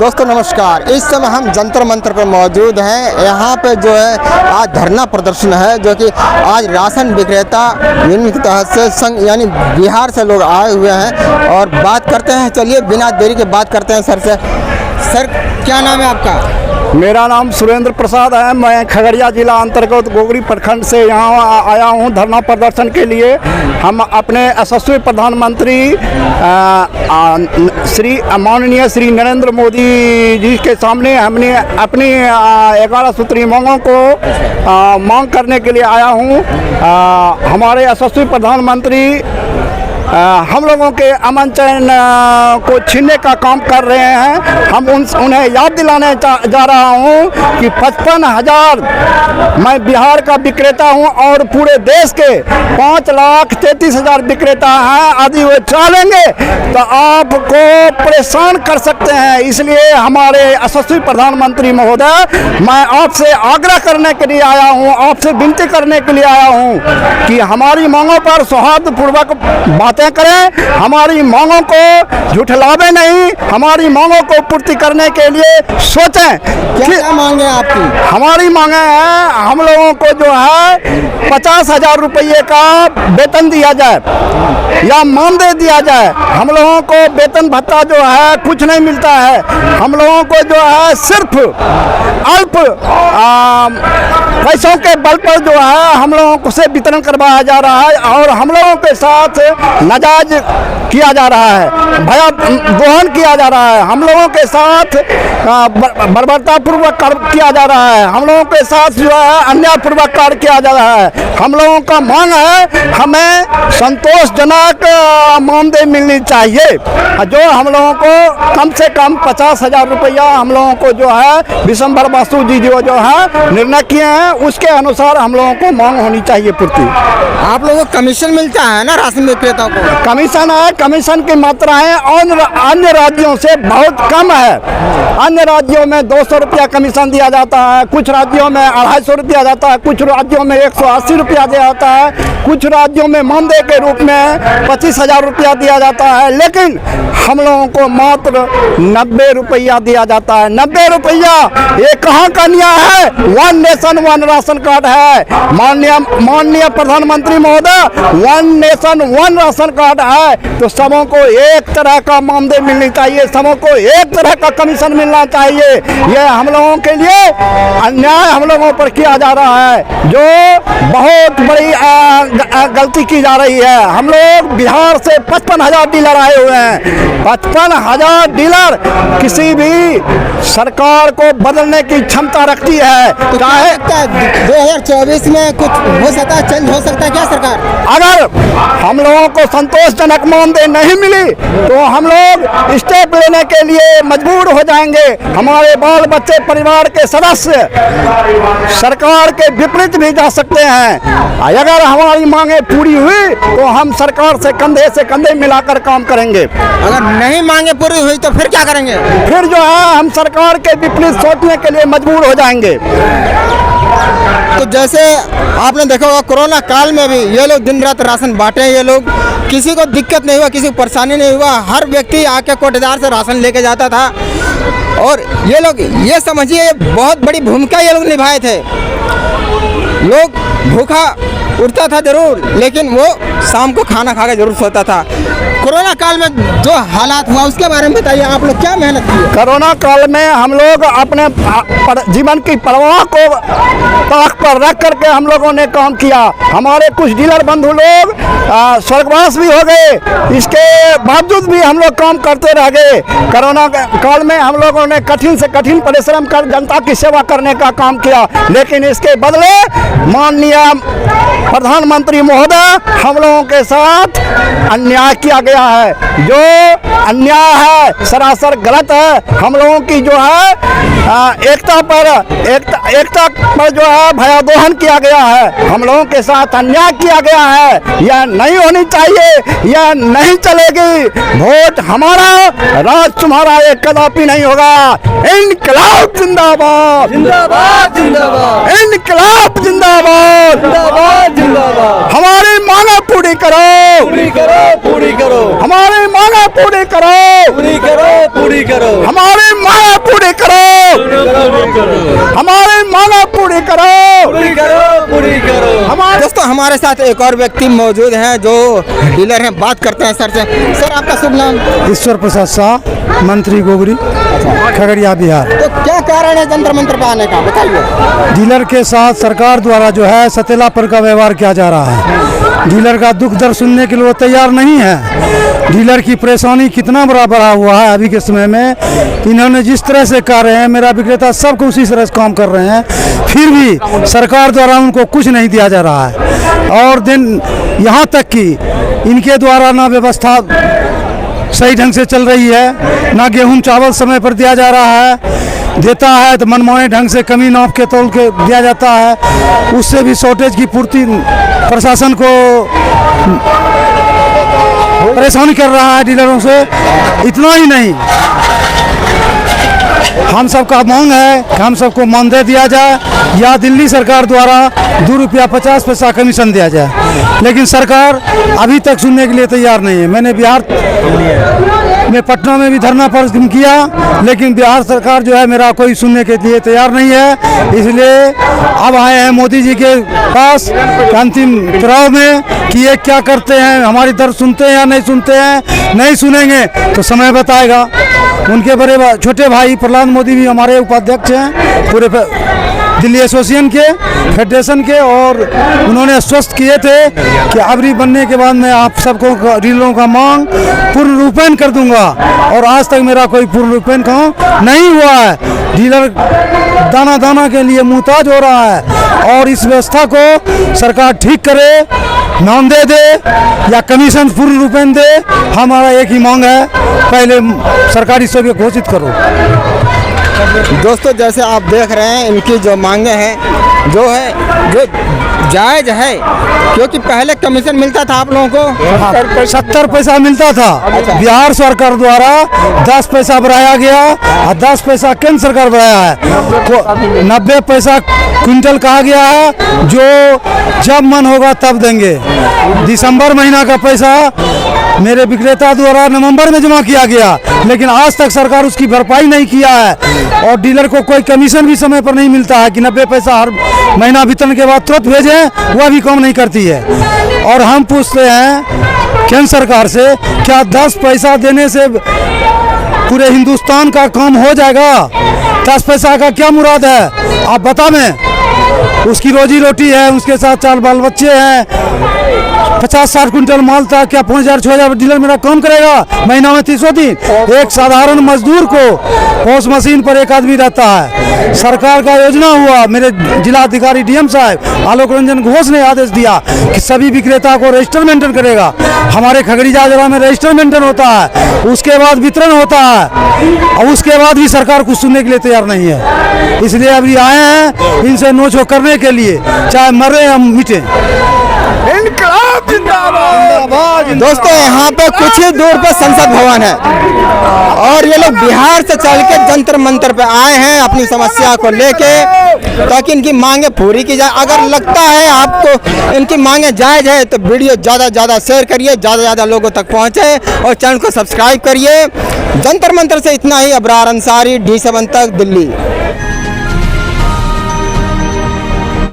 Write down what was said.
दोस्तों नमस्कार। इस समय हम जंतर मंतर पर मौजूद हैं। यहाँ पे जो है आज धरना प्रदर्शन है, जो कि आज राशन विक्रेता यूनियन के तहत से संघ यानी बिहार से लोग आए हुए हैं और बात करते हैं। चलिए बिना देरी के बात करते हैं सर से। सर क्या नाम है आपका? मेरा नाम सुरेंद्र प्रसाद है। मैं खगड़िया जिला अंतर्गत गोगरी प्रखंड से यहाँ आया हूँ धरना प्रदर्शन के लिए। हम अपने यशस्वी प्रधानमंत्री माननीय श्री नरेंद्र मोदी जी के सामने हमने अपनी 11 सूत्री मांगों को मांग करने के लिए आया हूँ। हमारे यशस्वी प्रधानमंत्री हम लोगों के अमन चैन को छीनने का काम कर रहे हैं। हम उन्हें याद दिलाने जा रहा हूं कि 55,000 मैं बिहार का विक्रेता हूं और पूरे देश के 5,33,000 विक्रेता हैं। यदि वो चाहेंगे तो आपको परेशान कर सकते हैं। इसलिए हमारे यशस्वी प्रधानमंत्री महोदय, मैं आपसे आग्रह करने के लिए आया हूं, आपसे विनती करने के लिए आया हूं कि हमारी मांगों पर सौहार्दपूर्वक बात करें, हमारी मांगों को झुठलावे नहीं, हमारी मांगों को पूर्ति करने के लिए सोचें। क्या मांगे आपकी? हमारी मांगे हैं, हम लोगों को जो है 50,000 रुपये का वेतन दिया जाए या मानदेय दिया जाए। हम लोगों को वेतन भत्ता जो है कुछ नहीं मिलता है। हम लोगों को जो है सिर्फ अल्प पैसों के बल पर जो है हम लोगों को से वितरण करवाया जा रहा है और हम लोगों के साथ नाजायज किया जा रहा है, भया दोहन किया जा रहा है। हम लोगों के साथ बर्बरतापूर्वक कार्य किया जा रहा है। हम लोगों के साथ जो है अन्यायपूर्वक कार्य किया जा रहा है। हम लोगों का मांग है, हमें संतोषजनक मानदेय मिलनी चाहिए। जो हम लोगों को कम से कम 50,000 रुपया हम लोगों को जो है विशंबर बासु जी जो है निर्णय किए हैं, उसके अनुसार हम लोगों को मांग होनी चाहिए पूर्ति। आप लोगों को कमीशन मिलता है ना राशन विक्रेताओं को? कमीशन है, कमीशन की मात्राएं अन्य राज्यों से बहुत कम है। अन्य राज्यों में 200 रुपया कमीशन दिया जाता है, कुछ राज्यों में 250 रुपया जाता है, कुछ राज्यों में 180 रुपया दिया जाता है, कुछ राज्यों में मानदेय के रूप में 25,000 रुपया दिया जाता है। लेकिन हम लोगों को मात्र 90 रुपया दिया जाता है। 90 रुपया ये कहाँ का न्याय है? One nation one ration card है। माननीय प्रधानमंत्री महोदय, one nation one ration card है तो सबों को एक तरह का मानदेय मिलनी चाहिए, सबों को एक तरह का कमीशन मिलना चाहिए। ये हम लोगों के लिए अन्याय हम लोगों पर किया जा रहा है, जो बहुत बड़ी गलती की जा रही है। हम लोग बिहार से 55,000 डीलर आए हुए हैं। 55,000 डीलर किसी भी सरकार को बदलने की क्षमता रखती है। तो चाहे 2024 में कुछ हो सकता है, चेंज हो सकता है क्या सरकार? अगर हम लोगों को संतोषजनक मानदेय नहीं मिली तो हम लोग स्टेप लेने के लिए मजबूर हो जाएंगे। हमारे बाल बच्चे, परिवार के सदस्य सरकार के विपरीत भी जा सकते हैं। अगर हमारी मांगे पूरी हुई तो हम सरकार से कंधे मिलाकर काम करेंगे। अगर नहीं मांगे पूरी हुई तो फिर क्या करेंगे? फिर जो है हम सरकार के विपरीत सोचने के लिए मजबूर हो जाएंगे। तो जैसे आपने देखा होगा कोरोना काल में भी ये लोग दिन रात राशन बांटे। ये लोग किसी को दिक्कत नहीं हुआ, किसी को परेशानी नहीं हुआ। हर व्यक्ति आके कोटेदार से राशन लेके जाता था और ये लोग ये समझिए बहुत बड़ी भूमिका ये लोग निभाए थे। लोग भूखा उठता था जरूर, लेकिन वो शाम को खाना खा के जरूर सोता था। कोरोना काल में जो हालात हुआ उसके बारे में बताइए, आप लोग क्या मेहनत की? कोरोना काल में हम लोग अपने जीवन की परवाह को ताक पर रख करके हम लोगों ने काम किया। हमारे कुछ डीलर बंधु लोग स्वर्गवास भी हो गए, इसके बावजूद भी हम लोग काम करते रह गए। कोरोना काल में हम लोगों ने कठिन से कठिन परिश्रम कर जनता की सेवा करने का काम किया, लेकिन इसके बदले माननीय प्रधानमंत्री महोदय हम लोगों के साथ अन्याय किया गया है। जो अन्याय है सरासर गलत है। हम लोगों की जो है एकता पर जो है भया दोहन किया गया है। हम लोगों के साथ अन्याय किया गया है। यह नहीं होनी चाहिए, यह नहीं चलेगी। वोट हमारा, राज तुम्हारा, ये कदापि नहीं होगा। इनकलाब जिंदाबाद, जिंदाबाद जिंदाबाद, इनकलाब जिंदाबाद, जिंदाबाद जिंदाबाद। हमारी मांगे पूरी करो, पूरी करो, पूरी करो। हमारी मांगे पूरी करो, पूरी करो, पूरी करो। हमारी मांगे हमारे साथ एक और व्यक्ति मौजूद हैं जो डीलर हैं, बात करते हैं सर से। सर आपका शुभ नाम? ईश्वर प्रसाद शाह, मंत्री गोगरी, खगड़िया, बिहार। तो क्या कारण है जंतर मंतर पे आने का, बताइए। डीलर के साथ सरकार द्वारा जो है सतेलापन का व्यवहार किया जा रहा है। डीलर का दुख दर्द सुनने के लिए वो तैयार नहीं है। डीलर की परेशानी कितना बड़ा बढ़ा हुआ है अभी के समय में। इन्होंने जिस तरह से कर रहे हैं, मेरा विक्रेता सबको उसी तरह से काम कर रहे हैं, फिर भी सरकार द्वारा उनको कुछ नहीं दिया जा रहा है। और दिन यहाँ तक कि इनके द्वारा ना व्यवस्था सही ढंग से चल रही है, ना गेहूं चावल समय पर दिया जा रहा है। देता है तो मनमाने ढंग से कमी नाप के तौल के दिया जाता है। उससे भी शॉर्टेज की पूर्ति प्रशासन को परेशानी कर रहा है डीलरों से। इतना ही नहीं, हम सबका मांग है कि हम सबको मानदेय दिया जाए या दिल्ली सरकार द्वारा ₹2.50 कमीशन दिया जाए, लेकिन सरकार अभी तक सुनने के लिए तैयार नहीं है। मैंने बिहार में पटना में भी धरना प्रदर्शन किया, लेकिन बिहार सरकार जो है मेरा कोई सुनने के लिए तैयार नहीं है। इसलिए अब आए हैं मोदी जी के पास अंतिम चुनाव में कि ये क्या करते हैं, हमारी दर्द सुनते हैं या नहीं सुनते हैं। नहीं सुनेंगे तो समय बताएगा। उनके बड़े छोटे भाई प्रहलाद मोदी भी हमारे उपाध्यक्ष हैं पूरे दिल्ली एसोसिएशन के, फेडरेशन के, और उन्होंने आश्वस्त किए थे कि अबरी बनने के बाद मैं आप सबको डीलरों का मांग पूर्ण रूपेण कर दूंगा। और आज तक मेरा कोई पूर्ण रूपेण काम नहीं हुआ है। डीलर दाना दाना के लिए मुहताज हो रहा है और इस व्यवस्था को सरकार ठीक करे, मानदेय दे या कमीशन पूर्ण रूपेण दे। हमारा एक ही मांग है, पहले सरकारी सेवा घोषित करो। दोस्तों जैसे आप देख रहे हैं इनकी जो मांगे हैं जो जायज़ है, क्योंकि पहले कमीशन मिलता था आप लोगों को 70 पैसा मिलता था। बिहार सरकार द्वारा 10 पैसा बढ़ाया गया और 10 पैसा केंद्र सरकार बढ़ाया है। 90 पैसा क्विंटल कहा गया है, जो जब मन होगा तब देंगे। दिसंबर महीना का पैसा मेरे विक्रेता द्वारा नवंबर में जमा किया गया, लेकिन आज तक सरकार उसकी भरपाई नहीं किया है। और डीलर को कोई कमीशन भी समय पर नहीं मिलता है कि 90 पैसा हर महीना वितरण के बाद तुरंत भेजें, वह भी काम नहीं करती है। और हम पूछते हैं केंद्र सरकार से, क्या 10 पैसा देने से पूरे हिंदुस्तान का काम हो जाएगा? 10 पैसा का क्या मुराद है आप बतावें। उसकी रोजी रोटी है, उसके साथ 4 बाल बच्चे हैं, 50-60 क्विंटल माल था, क्या 5,000-6,000 डीलर मेरा काम करेगा महीना में 300 दिन? एक साधारण मजदूर को पोस्ट मशीन पर एक आदमी रहता है। सरकार का योजना हुआ, मेरे जिला अधिकारी डीएम साहब आलोक रंजन घोष ने आदेश दिया कि सभी विक्रेता को रजिस्टर मेंटेन करेगा। हमारे खगड़िया जिला में रजिस्टर मेंटेन होता है, उसके बाद वितरण होता है, और उसके बाद भी सरकार कुछ सुनने के लिए तैयार नहीं है। इसलिए अभी आए हैं इनसे नोच करने के लिए, चाहे मरे या मिटे। दोस्तों यहाँ पे कुछ ही दूर पे संसद भवन है और ये लोग बिहार से चल के जंतर मंतर पे आए हैं अपनी समस्या को लेके, ताकि इनकी मांगे पूरी की जाए। अगर लगता है आपको इनकी मांगे जायज़ है तो वीडियो ज़्यादा से ज़्यादा शेयर करिए, ज़्यादा से ज़्यादा लोगों तक पहुँचे, और चैनल को सब्सक्राइब करिए। जंतर मंतर से इतना ही। अबरार अंसारी, D7 तक, दिल्ली।